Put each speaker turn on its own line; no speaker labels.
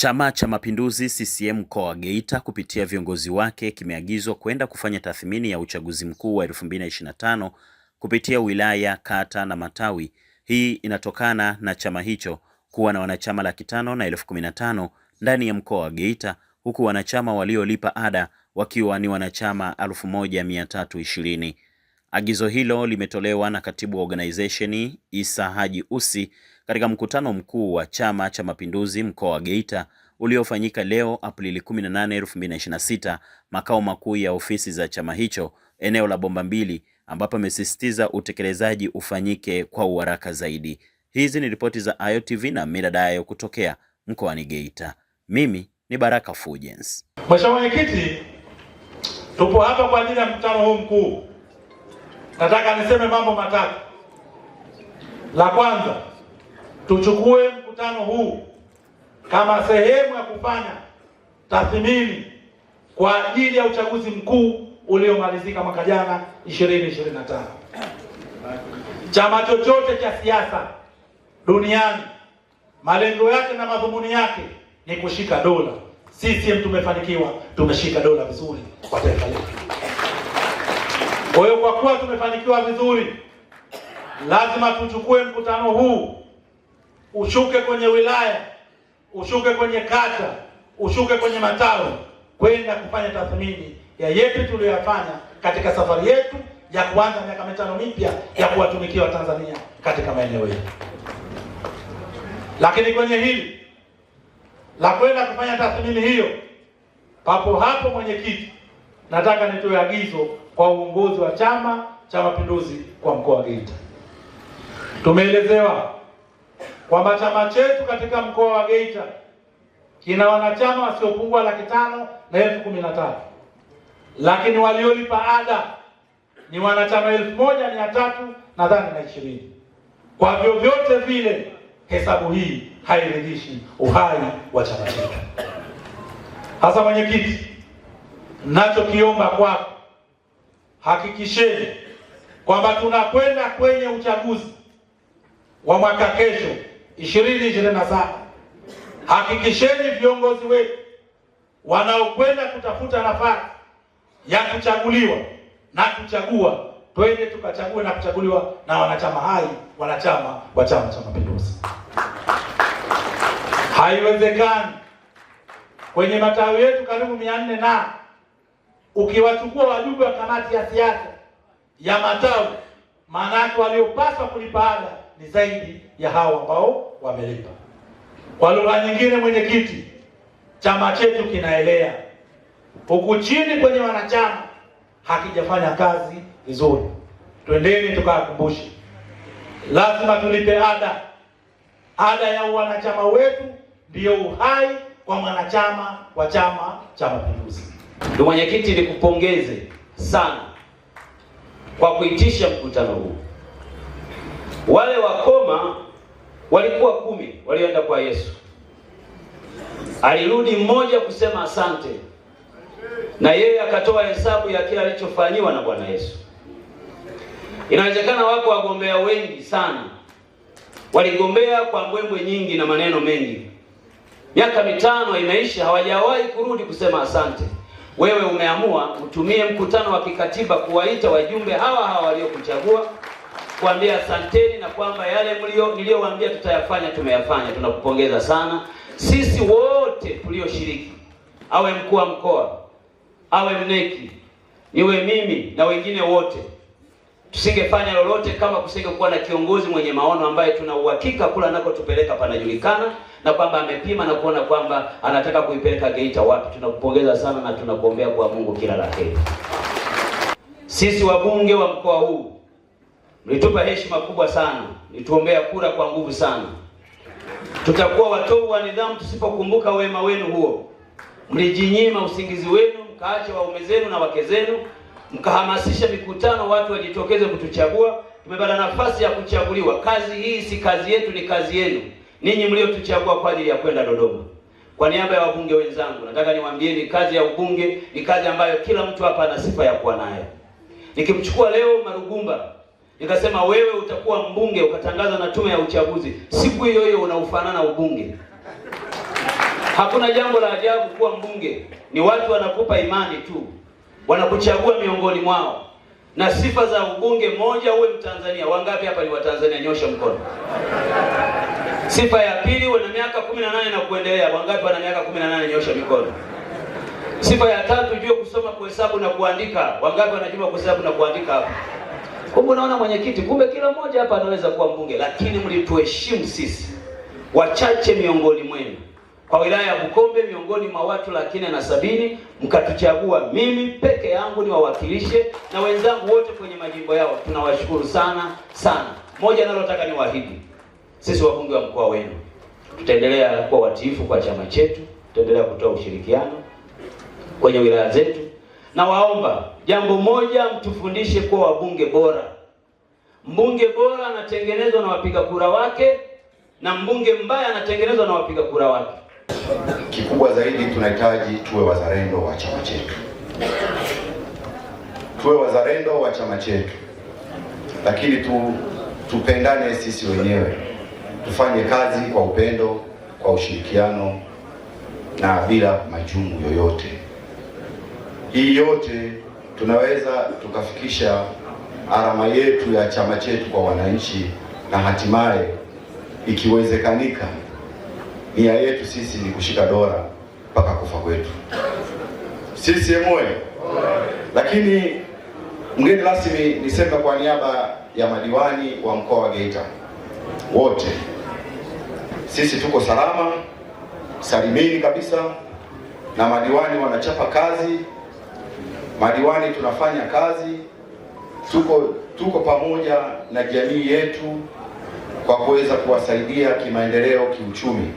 Chama cha Mapinduzi CCM mkoa wa Geita kupitia viongozi wake kimeagizwa kwenda kufanya tathmini ya uchaguzi mkuu wa 2025 kupitia wilaya, kata na matawi. Hii inatokana na chama hicho kuwa na wanachama 515,015 ndani ya mkoa wa Geita, huku wanachama waliolipa ada wakiwa ni wanachama 1,320. Agizo hilo limetolewa na Katibu wa Organization Isa Haji Usi katika mkutano mkuu wa Chama cha Mapinduzi mkoa wa Geita uliofanyika leo Aprili 18, 2026, makao makuu ya ofisi za chama hicho eneo la Bomba Mbili, ambapo amesisitiza utekelezaji ufanyike kwa uharaka zaidi. Hizi ni ripoti za Ayo TV na Miradayo kutokea mkoani Geita. Mimi ni Baraka Fujens.
Mheshimiwa Mwenyekiti, tupo hapa kwa ajili ya mkutano huu mkuu. Nataka niseme mambo matatu. La kwanza, tuchukue mkutano huu kama sehemu ya kufanya tathmini kwa ajili ya uchaguzi mkuu uliomalizika mwaka jana 2025. Chama chochote cha siasa duniani malengo yake na madhumuni yake ni kushika dola. CCM tumefanikiwa, tumeshika dola vizuri kwa taifa letu. Kwa hiyo kwa kuwa tumefanikiwa vizuri, lazima tuchukue mkutano huu ushuke kwenye wilaya, ushuke kwenye kata, ushuke kwenye matawi, kwenda kufanya tathmini ya yepi tuliyoyafanya katika safari yetu ya kuanza miaka 5 mipya ya kuwatumikia Watanzania katika maeneo yetu. Lakini kwenye hili la kwenda kufanya tathmini hiyo, papo hapo mwenyekiti, nataka nitoe agizo kwa uongozi wa Chama cha Mapinduzi kwa mkoa wa Geita. Tumeelezewa kwamba chama chetu katika mkoa wa Geita kina wanachama wasiopungua 515,015, lakini waliolipa ada ni wanachama 1,320. Kwa vyovyote vile hesabu hii hairidhishi uhai wa chama chetu. Hasa mwenyekiti, ninachokiomba kwako, hakikisheni kwamba tunakwenda kwenye uchaguzi wa mwaka kesho 2027. Hakikisheni viongozi wetu wanaokwenda kutafuta nafasi ya kuchaguliwa na kuchagua, twende tukachague na kuchaguliwa na wanachama hai, wanachama wa Chama cha Mapinduzi. Haiwezekani kwenye matawi yetu karibu 400 na ukiwachukua wajumbe wa kamati ya siasa ya matawi, maana waliopaswa kulipa ada ni zaidi ya hao ambao wamelipa. Kwa lugha nyingine, mwenyekiti, chama chetu kinaelea huku chini kwenye wanachama, hakijafanya kazi vizuri. Twendeni tukakumbushe, lazima tulipe ada. Ada ya wanachama wetu ndio uhai kwa mwanachama wa Chama cha Mapinduzi.
Ndugu mwenyekiti, nikupongeze sana kwa kuitisha mkutano huu. Wale wakoma walikuwa 10 walioenda kwa Yesu. Alirudi mmoja kusema asante, na yeye akatoa hesabu ya kila alichofanyiwa na Bwana Yesu. Inawezekana wako wagombea wengi sana waligombea kwa mbwembwe nyingi na maneno mengi. Miaka 5 imeisha, hawajawahi kurudi kusema asante. Wewe umeamua utumie mkutano wa kikatiba kuwaita wajumbe hawa waliokuchagua, kuambia asanteni, na kwamba yale niliyowaambia tutayafanya, tumeyafanya. Tunakupongeza sana. Sisi wote tulioshiriki, awe mkuu wa mkoa, awe mneki, niwe mimi na wengine wote, tusingefanya lolote kama kusingekuwa na kiongozi mwenye maono ambaye tuna uhakika kula nako tupeleka panajulikana, na kwamba amepima na kuona kwamba anataka kuipeleka Geita wapi. Tunakupongeza sana na tunakuombea kwa Mungu kila la heri. Sisi wabunge wa mkoa huu mlitupa heshima kubwa sana, nituombea kura kwa nguvu sana. Tutakuwa watovu wa nidhamu tusipokumbuka wema wenu huo. Mlijinyima usingizi wenu, mkaacha waume zenu na wake zenu, mkahamasisha mikutano watu wajitokeze kutuchagua. Tumepata nafasi ya kuchaguliwa. Kazi hii si kazi yetu, ni kazi yenu ninyi mliotuchagua kwa ajili ya kwenda Dodoma. Kwa niaba ya wabunge wenzangu, nataka niwaambieni kazi ya ubunge ni kazi ambayo kila mtu hapa ana sifa ya kuwa nayo. Nikimchukua leo Marugumba nikasema wewe utakuwa mbunge, ukatangaza na tume ya uchaguzi, siku hiyo hiyo unaufanana ubunge. Hakuna jambo la ajabu kuwa mbunge, ni watu wanakupa imani tu, wanakuchagua miongoni mwao. Na sifa za ubunge, moja, uwe Mtanzania. Wangapi hapa ni Watanzania? Nyosha mkono. Sifa ya pili, uwe na miaka 18 na kuendelea. Wangapi wana miaka 18? Nyosha mikono. Sifa ya tatu, ujue kusoma, kuhesabu na kuandika. Wangapi wanajua kuhesabu na kuandika hapa? Kumbe unaona mwenyekiti, kumbe kila mmoja hapa anaweza kuwa mbunge, lakini mlituheshimu sisi wachache miongoni mwenu. Kwa wilaya ya Bukombe miongoni mwa watu 470 mkatuchagua mimi peke yangu niwawakilishe na wenzangu wote kwenye majimbo yao. Tunawashukuru sana sana. Moja nalotaka niwaahidi, sisi wabunge wa mkoa wenu tutaendelea kuwa watiifu kwa chama chetu, tutaendelea kutoa ushirikiano kwenye wilaya zetu. Na waomba jambo moja, mtufundishe kuwa wabunge bora. Mbunge bora anatengenezwa na wapiga kura wake, na mbunge mbaya anatengenezwa na wapiga kura wake.
Kikubwa zaidi tunahitaji tuwe wazalendo wa chama chetu, tuwe wazalendo wa chama chetu, lakini tupendane sisi wenyewe, tufanye kazi kwa upendo, kwa ushirikiano na bila majungu yoyote. Hii yote tunaweza tukafikisha alama yetu ya chama chetu kwa wananchi, na hatimaye ikiwezekanika nia yetu sisi ni kushika dola mpaka kufa kwetu. CCM oyee! Lakini mgeni rasmi, niseme kwa niaba ya madiwani wa mkoa wa Geita wote, sisi tuko salama salimini kabisa, na madiwani wanachapa kazi, madiwani tunafanya kazi, tuko pamoja na jamii yetu kwa kuweza kuwasaidia kimaendeleo, kiuchumi.